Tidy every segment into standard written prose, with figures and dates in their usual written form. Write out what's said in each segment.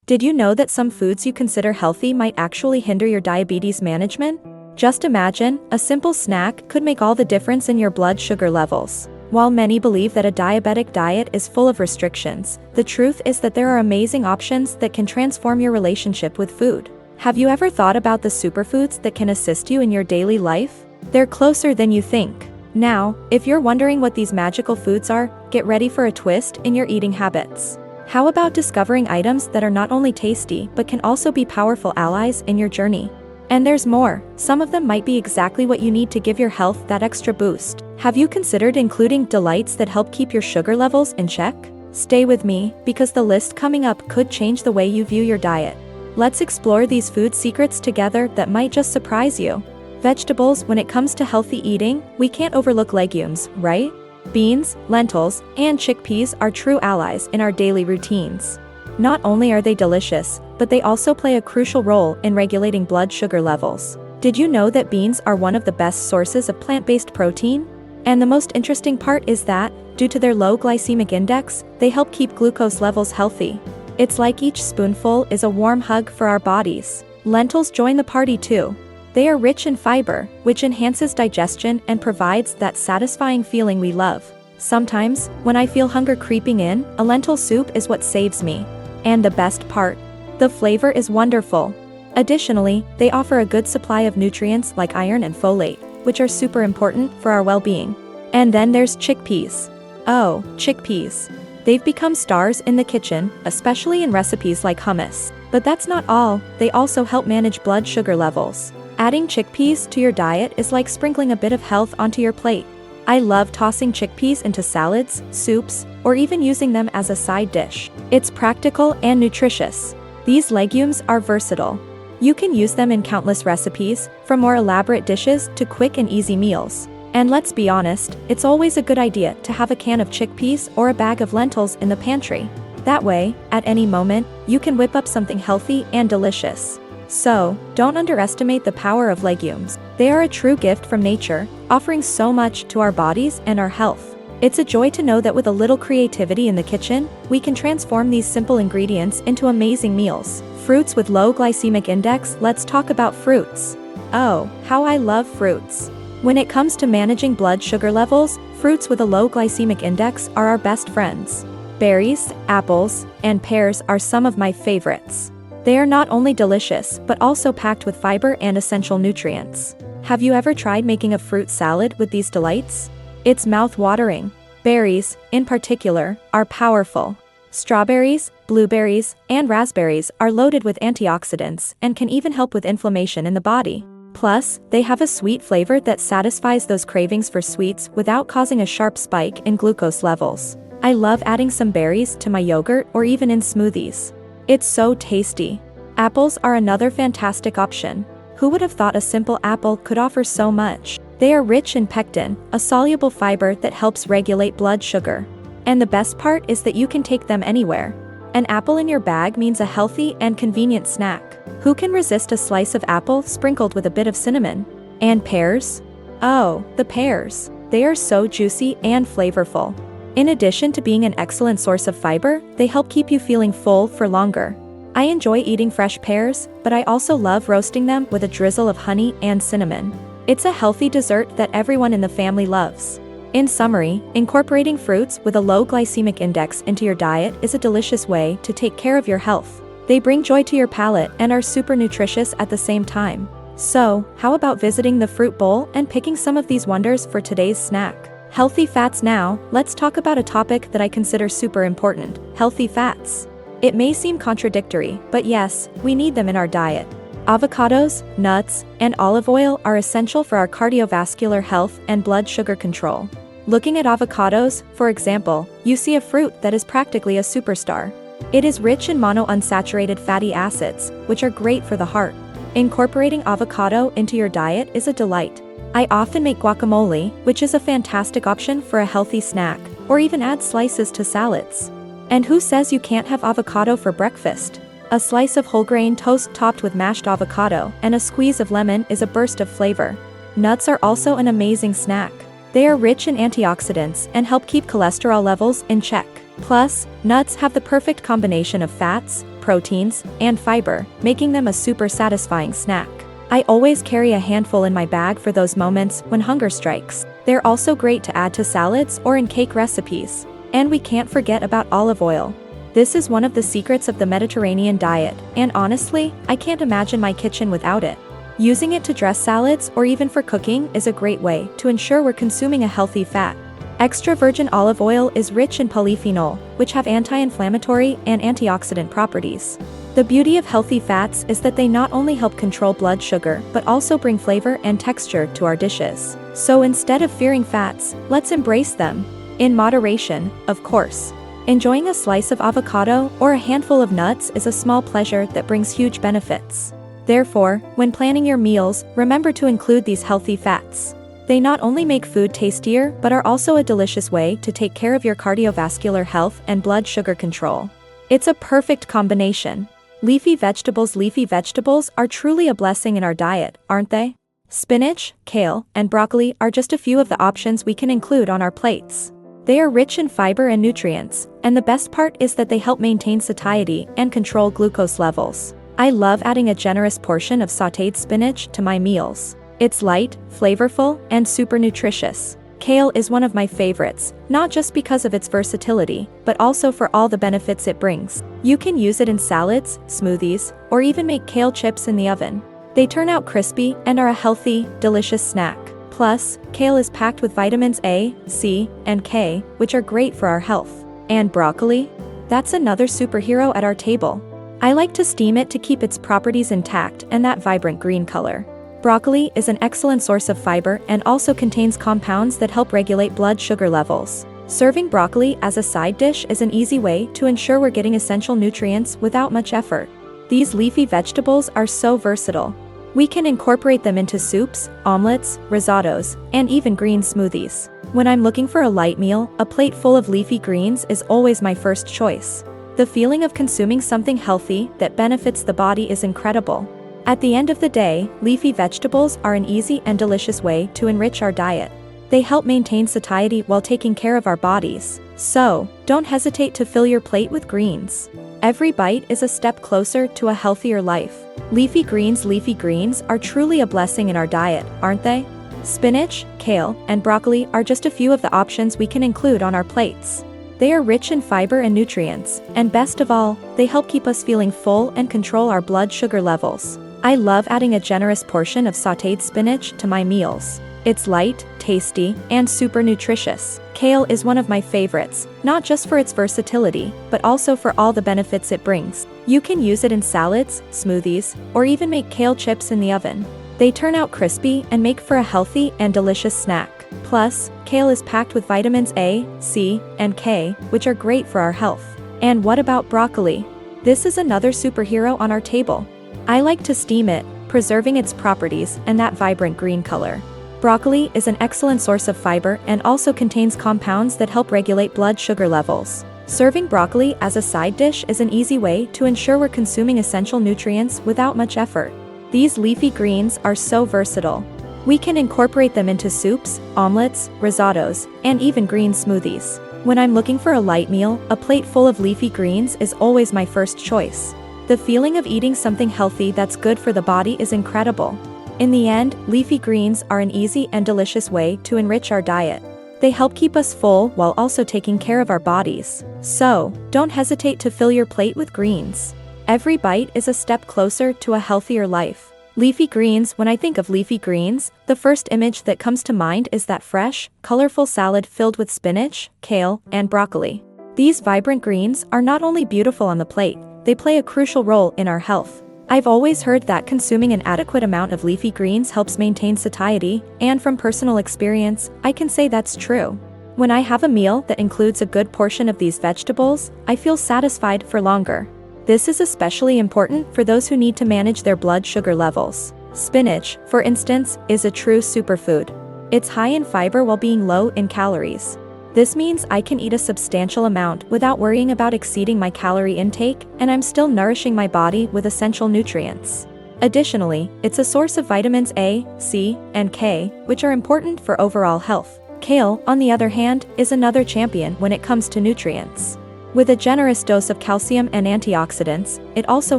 Did you know that some foods you consider healthy might actually hinder your diabetes management? Just imagine, a simple snack could make all the difference in your blood sugar levels. While many believe that a diabetic diet is full of restrictions, the truth is that there are amazing options that can transform your relationship with food. Have you ever thought about the superfoods that can assist you in your daily life? They're closer than you think. Now, if you're wondering what these magical foods are, get ready for a twist in your eating habits. How about discovering items that are not only tasty but can also be powerful allies in your journey? And there's more. Some of them might be exactly what you need to give your health that extra boost. Have you considered including delights that help keep your sugar levels in check? Stay with me, because the list coming up could change the way you view your diet. Let's explore these food secrets together that might just surprise you. Vegetables. When it comes to healthy eating, we can't overlook legumes, right? Beans, lentils, and chickpeas are true allies in our daily routines. Not only are they delicious, but they also play a crucial role in regulating blood sugar levels. Did you know that beans are one of the best sources of plant-based protein? And the most interesting part is that, due to their low glycemic index, they help keep glucose levels healthy. It's like each spoonful is a warm hug for our bodies. Lentils join the party too. They are rich in fiber, which enhances digestion and provides that satisfying feeling we love. Sometimes, when I feel hunger creeping in, a lentil soup is what saves me. And the best part? The flavor is wonderful. Additionally, they offer a good supply of nutrients like iron and folate, which are super important for our well-being. And then there's chickpeas. Oh, chickpeas. They've become stars in the kitchen, especially in recipes like hummus. But that's not all, they also help manage blood sugar levels. Adding chickpeas to your diet is like sprinkling a bit of health onto your plate. I love tossing chickpeas into salads, soups, or even using them as a side dish. It's practical and nutritious. These legumes are versatile. You can use them in countless recipes, from more elaborate dishes to quick and easy meals. And let's be honest, it's always a good idea to have a can of chickpeas or a bag of lentils in the pantry. That way, at any moment, you can whip up something healthy and delicious. So, don't underestimate the power of legumes. They are a true gift from nature, offering so much to our bodies and our health. It's a joy to know that with a little creativity in the kitchen, we can transform these simple ingredients into amazing meals. Fruits with low glycemic index. Let's talk about fruits. Oh, how I love fruits. When it comes to managing blood sugar levels, fruits with a low glycemic index are our best friends. Berries, apples, and pears are some of my favorites. They are not only delicious, but also packed with fiber and essential nutrients. Have you ever tried making a fruit salad with these delights? It's mouth-watering. Berries, in particular, are powerful. Strawberries, blueberries, and raspberries are loaded with antioxidants and can even help with inflammation in the body. Plus, they have a sweet flavor that satisfies those cravings for sweets without causing a sharp spike in glucose levels. I love adding some berries to my yogurt or even in smoothies. It's so tasty. Apples are another fantastic option. Who would have thought a simple apple could offer so much? They are rich in pectin, a soluble fiber that helps regulate blood sugar. And the best part is that you can take them anywhere. An apple in your bag means a healthy and convenient snack. Who can resist a slice of apple sprinkled with a bit of cinnamon? And pears? Oh, the pears. They are so juicy and flavorful. In addition to being an excellent source of fiber, they help keep you feeling full for longer. I enjoy eating fresh pears, but I also love roasting them with a drizzle of honey and cinnamon. It's a healthy dessert that everyone in the family loves. In summary, incorporating fruits with a low glycemic index into your diet is a delicious way to take care of your health. They bring joy to your palate and are super nutritious at the same time. So, how about visiting the fruit bowl and picking some of these wonders for today's snack? Healthy fats. Now, let's talk about a topic that I consider super important: healthy fats. It may seem contradictory, but yes, we need them in our diet. Avocados, nuts, and olive oil are essential for our cardiovascular health and blood sugar control. Looking at avocados, for example, you see a fruit that is practically a superstar. It is rich in monounsaturated fatty acids, which are great for the heart. Incorporating avocado into your diet is a delight. I often make guacamole, which is a fantastic option for a healthy snack, or even add slices to salads. And who says you can't have avocado for breakfast? A slice of whole grain toast topped with mashed avocado and a squeeze of lemon is a burst of flavor. Nuts are also an amazing snack. They are rich in antioxidants and help keep cholesterol levels in check. Plus, nuts have the perfect combination of fats, proteins, and fiber, making them a super satisfying snack. I always carry a handful in my bag for those moments when hunger strikes. They're also great to add to salads or in cake recipes. And we can't forget about olive oil. This is one of the secrets of the Mediterranean diet, and honestly, I can't imagine my kitchen without it. Using it to dress salads or even for cooking is a great way to ensure we're consuming a healthy fat. Extra virgin olive oil is rich in polyphenol, which have anti-inflammatory and antioxidant properties. The beauty of healthy fats is that they not only help control blood sugar but also bring flavor and texture to our dishes. So instead of fearing fats, let's embrace them. In moderation, of course. Enjoying a slice of avocado or a handful of nuts is a small pleasure that brings huge benefits. Therefore, when planning your meals, remember to include these healthy fats. They not only make food tastier but are also a delicious way to take care of your cardiovascular health and blood sugar control. It's a perfect combination. Leafy vegetables are truly a blessing in our diet, aren't they? Spinach, kale, and broccoli are just a few of the options we can include on our plates. They are rich in fiber and nutrients, and the best part is that they help maintain satiety and control glucose levels. I love adding a generous portion of sautéed spinach to my meals. It's light, flavorful, and super nutritious. Kale is one of my favorites, not just because of its versatility, but also for all the benefits it brings. You can use it in salads, smoothies, or even make kale chips in the oven. They turn out crispy and are a healthy, delicious snack. Plus, kale is packed with vitamins A, C, and K, which are great for our health. And broccoli? That's another superhero at our table. I like to steam it to keep its properties intact and that vibrant green color. Broccoli is an excellent source of fiber and also contains compounds that help regulate blood sugar levels. Serving broccoli as a side dish is an easy way to ensure we're getting essential nutrients without much effort. These leafy vegetables are so versatile. We can incorporate them into soups, omelets, risottos, and even green smoothies. When I'm looking for a light meal, a plate full of leafy greens is always my first choice. The feeling of consuming something healthy that benefits the body is incredible. At the end of the day, leafy vegetables are an easy and delicious way to enrich our diet. They help maintain satiety while taking care of our bodies. So, don't hesitate to fill your plate with greens. Every bite is a step closer to a healthier life. Leafy greens are truly a blessing in our diet, aren't they? Spinach, kale, and broccoli are just a few of the options we can include on our plates. They are rich in fiber and nutrients, and best of all, they help keep us feeling full and control our blood sugar levels. I love adding a generous portion of sautéed spinach to my meals. It's light, tasty, and super nutritious. Kale is one of my favorites, not just for its versatility, but also for all the benefits it brings. You can use it in salads, smoothies, or even make kale chips in the oven. They turn out crispy and make for a healthy and delicious snack. Plus, kale is packed with vitamins A, C, and K, which are great for our health. And what about broccoli? This is another superhero on our table. I like to steam it, preserving its properties and that vibrant green color. Broccoli is an excellent source of fiber and also contains compounds that help regulate blood sugar levels. Serving broccoli as a side dish is an easy way to ensure we're consuming essential nutrients without much effort. These leafy greens are so versatile. We can incorporate them into soups, omelets, risottos, and even green smoothies. When I'm looking for a light meal, a plate full of leafy greens is always my first choice. The feeling of eating something healthy that's good for the body is incredible. In the end, leafy greens are an easy and delicious way to enrich our diet. They help keep us full while also taking care of our bodies. So, don't hesitate to fill your plate with greens. Every bite is a step closer to a healthier life. Leafy greens. When I think of leafy greens, the first image that comes to mind is that fresh, colorful salad filled with spinach, kale, and broccoli. These vibrant greens are not only beautiful on the plate, they play a crucial role in our health. I've always heard that consuming an adequate amount of leafy greens helps maintain satiety, and from personal experience, I can say that's true. When I have a meal that includes a good portion of these vegetables, I feel satisfied for longer. This is especially important for those who need to manage their blood sugar levels. Spinach, for instance, is a true superfood. It's high in fiber while being low in calories. This means I can eat a substantial amount without worrying about exceeding my calorie intake, and I'm still nourishing my body with essential nutrients. Additionally, it's a source of vitamins A, C, and K, which are important for overall health. Kale, on the other hand, is another champion when it comes to nutrients. With a generous dose of calcium and antioxidants, it also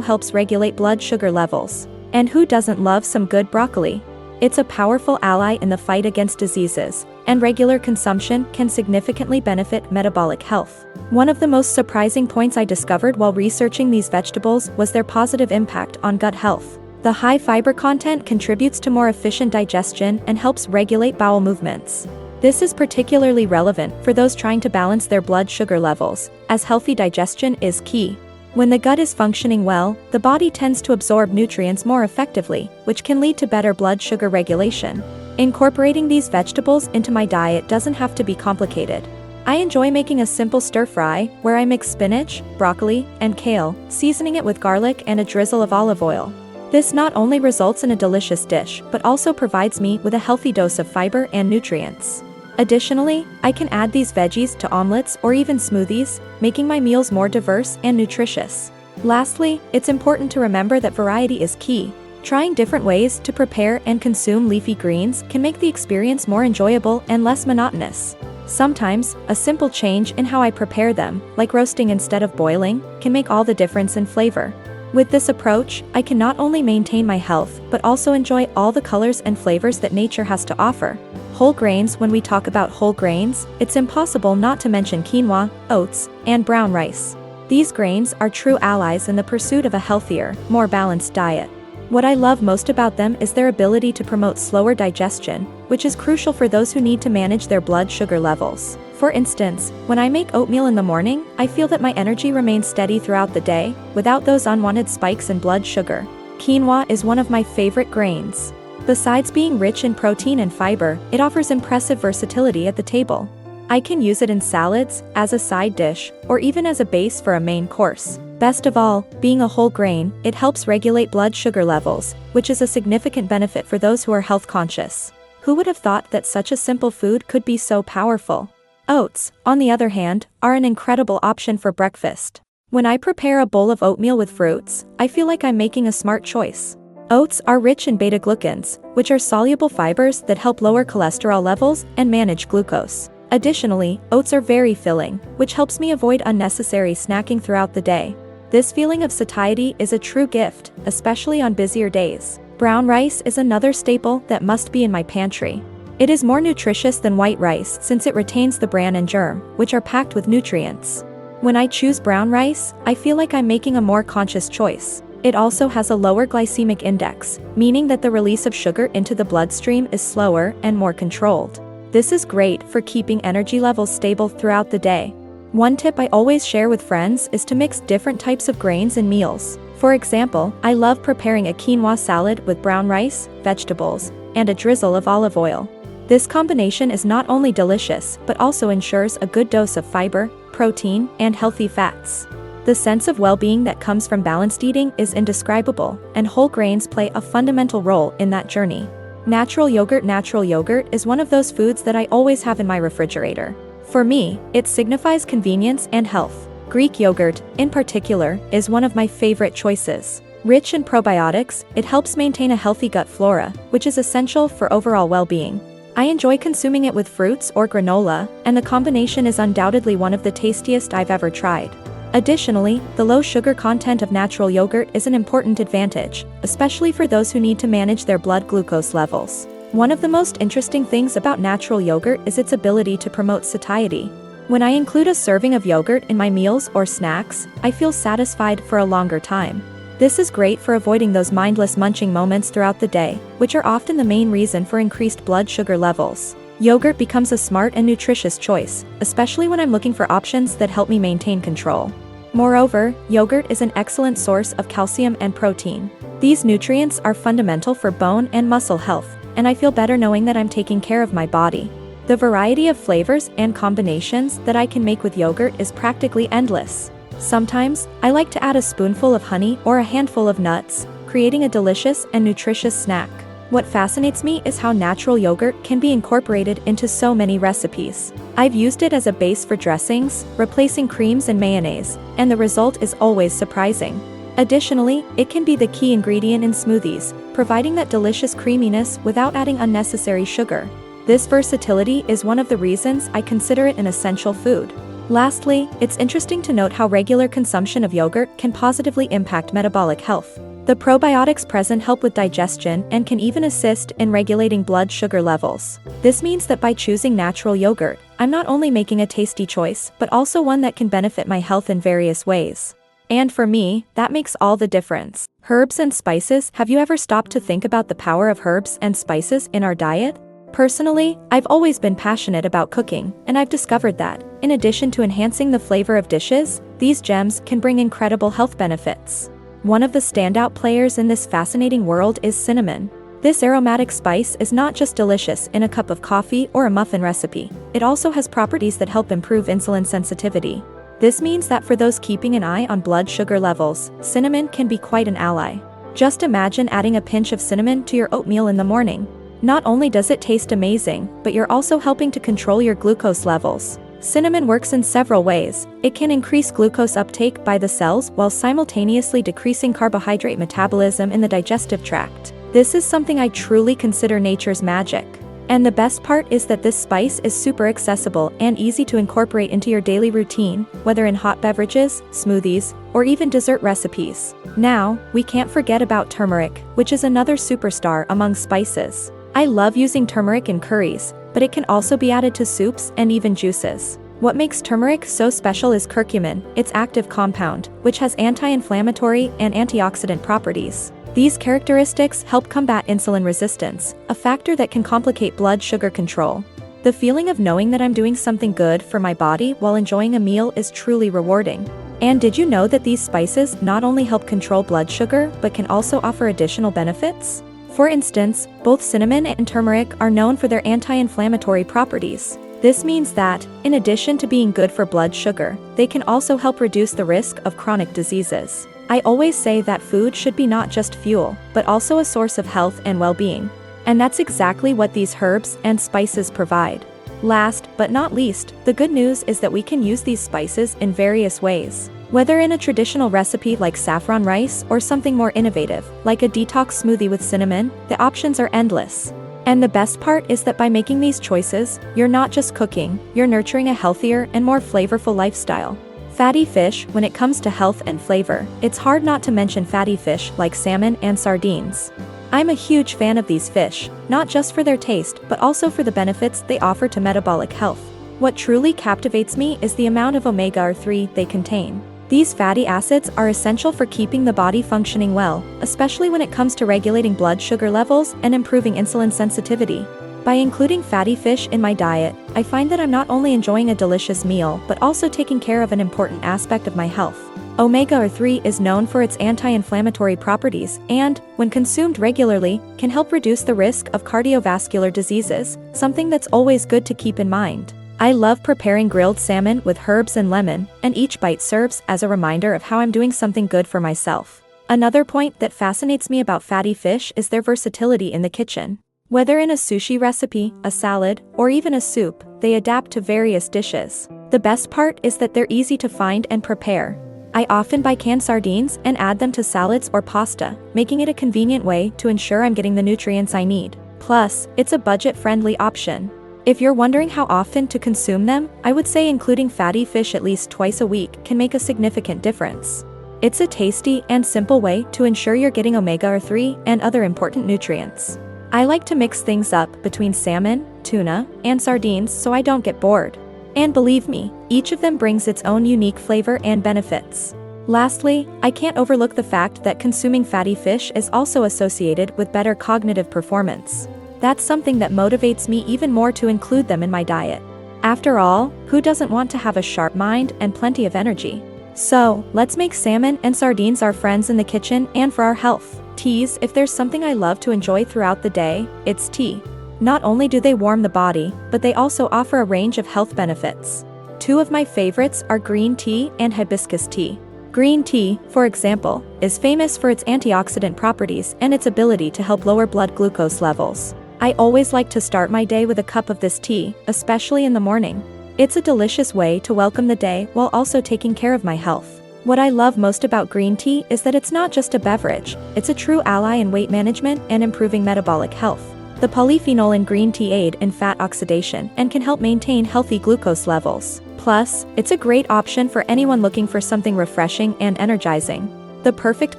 helps regulate blood sugar levels. And who doesn't love some good broccoli? It's a powerful ally in the fight against diseases, and regular consumption can significantly benefit metabolic health. One of the most surprising points I discovered while researching these vegetables was their positive impact on gut health. The high fiber content contributes to more efficient digestion and helps regulate bowel movements. This is particularly relevant for those trying to balance their blood sugar levels, as healthy digestion is key. When the gut is functioning well, the body tends to absorb nutrients more effectively, which can lead to better blood sugar regulation. Incorporating these vegetables into my diet doesn't have to be complicated. I enjoy making a simple stir-fry, where I mix spinach, broccoli, and kale, seasoning it with garlic and a drizzle of olive oil. This not only results in a delicious dish, but also provides me with a healthy dose of fiber and nutrients. Additionally, I can add these veggies to omelets or even smoothies, making my meals more diverse and nutritious. Lastly, it's important to remember that variety is key. Trying different ways to prepare and consume leafy greens can make the experience more enjoyable and less monotonous. Sometimes, a simple change in how I prepare them, like roasting instead of boiling, can make all the difference in flavor. With this approach, I can not only maintain my health, but also enjoy all the colors and flavors that nature has to offer. Whole grains. When we talk about whole grains, it's impossible not to mention quinoa, oats, and brown rice. These grains are true allies in the pursuit of a healthier, more balanced diet. What I love most about them is their ability to promote slower digestion, which is crucial for those who need to manage their blood sugar levels. For instance, when I make oatmeal in the morning, I feel that my energy remains steady throughout the day, without those unwanted spikes in blood sugar. Quinoa is one of my favorite grains. Besides being rich in protein and fiber, it offers impressive versatility at the table. I can use it in salads, as a side dish, or even as a base for a main course. Best of all, being a whole grain, it helps regulate blood sugar levels, which is a significant benefit for those who are health conscious. Who would have thought that such a simple food could be so powerful? Oats, on the other hand, are an incredible option for breakfast. When I prepare a bowl of oatmeal with fruits, I feel like I'm making a smart choice. Oats are rich in beta-glucans, which are soluble fibers that help lower cholesterol levels and manage glucose. Additionally, oats are very filling, which helps me avoid unnecessary snacking throughout the day. This feeling of satiety is a true gift, especially on busier days. Brown rice is another staple that must be in my pantry. It is more nutritious than white rice since it retains the bran and germ, which are packed with nutrients. When I choose brown rice, I feel like I'm making a more conscious choice. It also has a lower glycemic index, meaning that the release of sugar into the bloodstream is slower and more controlled. This is great for keeping energy levels stable throughout the day. One tip I always share with friends is to mix different types of grains in meals. For example, I love preparing a quinoa salad with brown rice, vegetables, and a drizzle of olive oil. This combination is not only delicious, but also ensures a good dose of fiber, protein, and healthy fats. The sense of well-being that comes from balanced eating is indescribable, and whole grains play a fundamental role in that journey. Natural yogurt. Natural yogurt is one of those foods that I always have in my refrigerator. For me, it signifies convenience and health. Greek yogurt, in particular, is one of my favorite choices. Rich in probiotics, it helps maintain a healthy gut flora, which is essential for overall well-being. I enjoy consuming it with fruits or granola, and the combination is undoubtedly one of the tastiest I've ever tried. Additionally, the low sugar content of natural yogurt is an important advantage, especially for those who need to manage their blood glucose levels. One of the most interesting things about natural yogurt is its ability to promote satiety. When I include a serving of yogurt in my meals or snacks, I feel satisfied for a longer time. This is great for avoiding those mindless munching moments throughout the day, which are often the main reason for increased blood sugar levels. Yogurt becomes a smart and nutritious choice, especially when I'm looking for options that help me maintain control. Moreover, yogurt is an excellent source of calcium and protein. These nutrients are fundamental for bone and muscle health, and I feel better knowing that I'm taking care of my body. The variety of flavors and combinations that I can make with yogurt is practically endless. Sometimes, I like to add a spoonful of honey or a handful of nuts, creating a delicious and nutritious snack. What fascinates me is how natural yogurt can be incorporated into so many recipes. I've used it as a base for dressings, replacing creams and mayonnaise, and the result is always surprising. Additionally, it can be the key ingredient in smoothies, providing that delicious creaminess without adding unnecessary sugar. This versatility is one of the reasons I consider it an essential food. Lastly, it's interesting to note how regular consumption of yogurt can positively impact metabolic health. The probiotics present help with digestion and can even assist in regulating blood sugar levels. This means that by choosing natural yogurt, I'm not only making a tasty choice, but also one that can benefit my health in various ways. And for me, that makes all the difference. Herbs and spices. Have you ever stopped to think about the power of herbs and spices in our diet? Personally, I've always been passionate about cooking, and I've discovered that, in addition to enhancing the flavor of dishes, these gems can bring incredible health benefits. One of the standout players in this fascinating world is cinnamon. This aromatic spice is not just delicious in a cup of coffee or a muffin recipe, it also has properties that help improve insulin sensitivity. This means that for those keeping an eye on blood sugar levels, cinnamon can be quite an ally. Just imagine adding a pinch of cinnamon to your oatmeal in the morning. Not only does it taste amazing, but you're also helping to control your glucose levels. Cinnamon works in several ways. It can increase glucose uptake by the cells while simultaneously decreasing carbohydrate metabolism in the digestive tract. This is something I truly consider nature's magic. And the best part is that this spice is super accessible and easy to incorporate into your daily routine, whether in hot beverages, smoothies, or even dessert recipes. Now, we can't forget about turmeric, which is another superstar among spices. I love using turmeric in curries, but it can also be added to soups and even juices. What makes turmeric so special is curcumin, its active compound, which has anti-inflammatory and antioxidant properties. These characteristics help combat insulin resistance, a factor that can complicate blood sugar control. The feeling of knowing that I'm doing something good for my body while enjoying a meal is truly rewarding. And did you know that these spices not only help control blood sugar but can also offer additional benefits? For instance, both cinnamon and turmeric are known for their anti-inflammatory properties. This means that, in addition to being good for blood sugar, they can also help reduce the risk of chronic diseases. I always say that food should be not just fuel, but also a source of health and well-being. And that's exactly what these herbs and spices provide. Last but not least, the good news is that we can use these spices in various ways. Whether in a traditional recipe like saffron rice or something more innovative, like a detox smoothie with cinnamon, the options are endless. And the best part is that by making these choices, you're not just cooking, you're nurturing a healthier and more flavorful lifestyle. Fatty fish. When it comes to health and flavor, it's hard not to mention fatty fish like salmon and sardines. I'm a huge fan of these fish, not just for their taste, but also for the benefits they offer to metabolic health. What truly captivates me is the amount of omega-3 they contain. These fatty acids are essential for keeping the body functioning well, especially when it comes to regulating blood sugar levels and improving insulin sensitivity. By including fatty fish in my diet, I find that I'm not only enjoying a delicious meal but also taking care of an important aspect of my health. Omega-3 is known for its anti-inflammatory properties and, when consumed regularly, can help reduce the risk of cardiovascular diseases, something that's always good to keep in mind. I love preparing grilled salmon with herbs and lemon, and each bite serves as a reminder of how I'm doing something good for myself. Another point that fascinates me about fatty fish is their versatility in the kitchen. Whether in a sushi recipe, a salad, or even a soup, they adapt to various dishes. The best part is that they're easy to find and prepare. I often buy canned sardines and add them to salads or pasta, making it a convenient way to ensure I'm getting the nutrients I need. Plus, it's a budget-friendly option. If you're wondering how often to consume them, I would say including fatty fish at least twice a week can make a significant difference. It's a tasty and simple way to ensure you're getting omega-3 and other important nutrients. I like to mix things up between salmon, tuna, and sardines so I don't get bored. And believe me, each of them brings its own unique flavor and benefits. Lastly, I can't overlook the fact that consuming fatty fish is also associated with better cognitive performance. That's something that motivates me even more to include them in my diet. After all, who doesn't want to have a sharp mind and plenty of energy? So, let's make salmon and sardines our friends in the kitchen and for our health. Teas. If there's something I love to enjoy throughout the day, it's tea. Not only do they warm the body, but they also offer a range of health benefits. Two of my favorites are green tea and hibiscus tea. Green tea, for example, is famous for its antioxidant properties and its ability to help lower blood glucose levels. I always like to start my day with a cup of this tea, especially in the morning. It's a delicious way to welcome the day while also taking care of my health. What I love most about green tea is that it's not just a beverage, it's a true ally in weight management and improving metabolic health. The polyphenol in green tea aid in fat oxidation and can help maintain healthy glucose levels. Plus, it's a great option for anyone looking for something refreshing and energizing. The perfect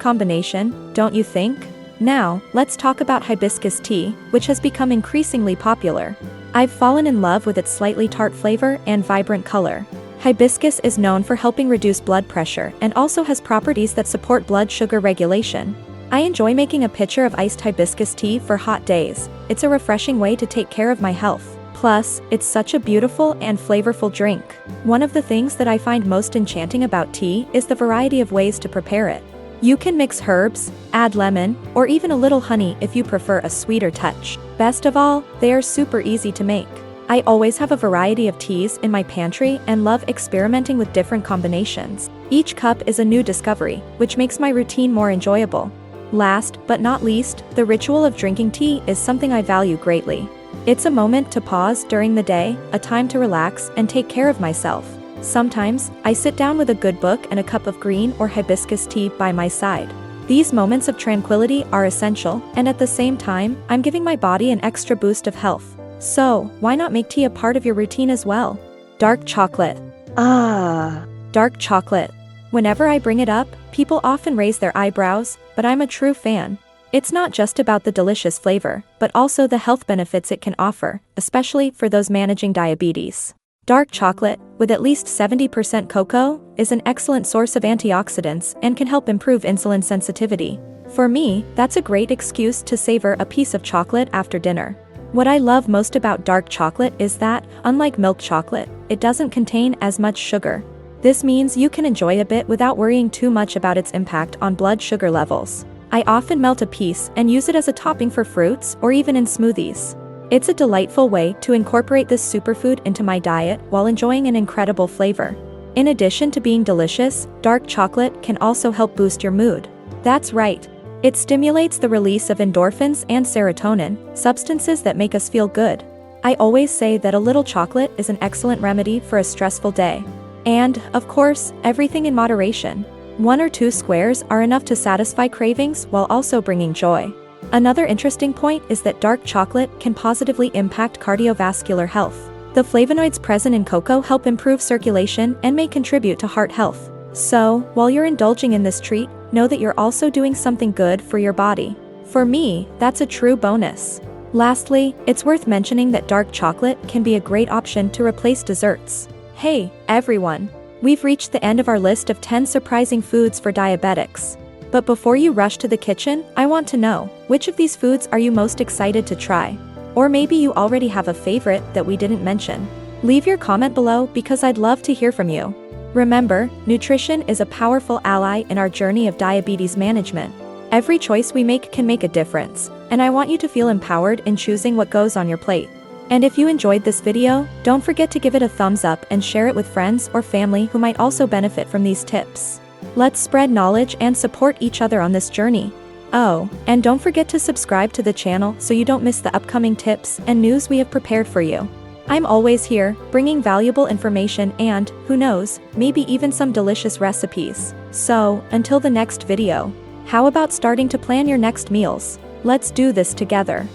combination, don't you think? Now, let's talk about hibiscus tea, which has become increasingly popular. I've fallen in love with its slightly tart flavor and vibrant color. Hibiscus is known for helping reduce blood pressure and also has properties that support blood sugar regulation. I enjoy making a pitcher of iced hibiscus tea for hot days. It's a refreshing way to take care of my health. Plus, it's such a beautiful and flavorful drink. One of the things that I find most enchanting about tea is the variety of ways to prepare it. You can mix herbs, add lemon, or even a little honey if you prefer a sweeter touch. Best of all, they are super easy to make. I always have a variety of teas in my pantry and love experimenting with different combinations. Each cup is a new discovery, which makes my routine more enjoyable. Last but not least, the ritual of drinking tea is something I value greatly. It's a moment to pause during the day, a time to relax and take care of myself. Sometimes, I sit down with a good book and a cup of green or hibiscus tea by my side. These moments of tranquility are essential, and at the same time, I'm giving my body an extra boost of health. So, why not make tea a part of your routine as well? Dark chocolate. Dark chocolate. Whenever I bring it up, people often raise their eyebrows, but I'm a true fan. It's not just about the delicious flavor, but also the health benefits it can offer, especially for those managing diabetes. Dark chocolate, with at least 70% cocoa, is an excellent source of antioxidants and can help improve insulin sensitivity. For me, that's a great excuse to savor a piece of chocolate after dinner. What I love most about dark chocolate is that, unlike milk chocolate, it doesn't contain as much sugar. This means you can enjoy a bit without worrying too much about its impact on blood sugar levels. I often melt a piece and use it as a topping for fruits or even in smoothies. It's a delightful way to incorporate this superfood into my diet while enjoying an incredible flavor. In addition to being delicious, dark chocolate can also help boost your mood. That's right. It stimulates the release of endorphins and serotonin, substances that make us feel good. I always say that a little chocolate is an excellent remedy for a stressful day. And, of course, everything in moderation. 1 or 2 squares are enough to satisfy cravings while also bringing joy. Another interesting point is that dark chocolate can positively impact cardiovascular health. The flavonoids present in cocoa help improve circulation and may contribute to heart health. So, while you're indulging in this treat, know that you're also doing something good for your body. For me, that's a true bonus. Lastly, it's worth mentioning that dark chocolate can be a great option to replace desserts. Hey, everyone! We've reached the end of our list of 10 surprising foods for diabetics. But before you rush to the kitchen, I want to know, which of these foods are you most excited to try? Or maybe you already have a favorite that we didn't mention. Leave your comment below because I'd love to hear from you. Remember, nutrition is a powerful ally in our journey of diabetes management. Every choice we make can make a difference, and I want you to feel empowered in choosing what goes on your plate. And if you enjoyed this video, don't forget to give it a thumbs up and share it with friends or family who might also benefit from these tips. Let's spread knowledge and support each other on this journey. Oh, and don't forget to subscribe to the channel so you don't miss the upcoming tips and news we have prepared for you. I'm always here, bringing valuable information and, who knows, maybe even some delicious recipes. So, until the next video, how about starting to plan your next meals? Let's do this together.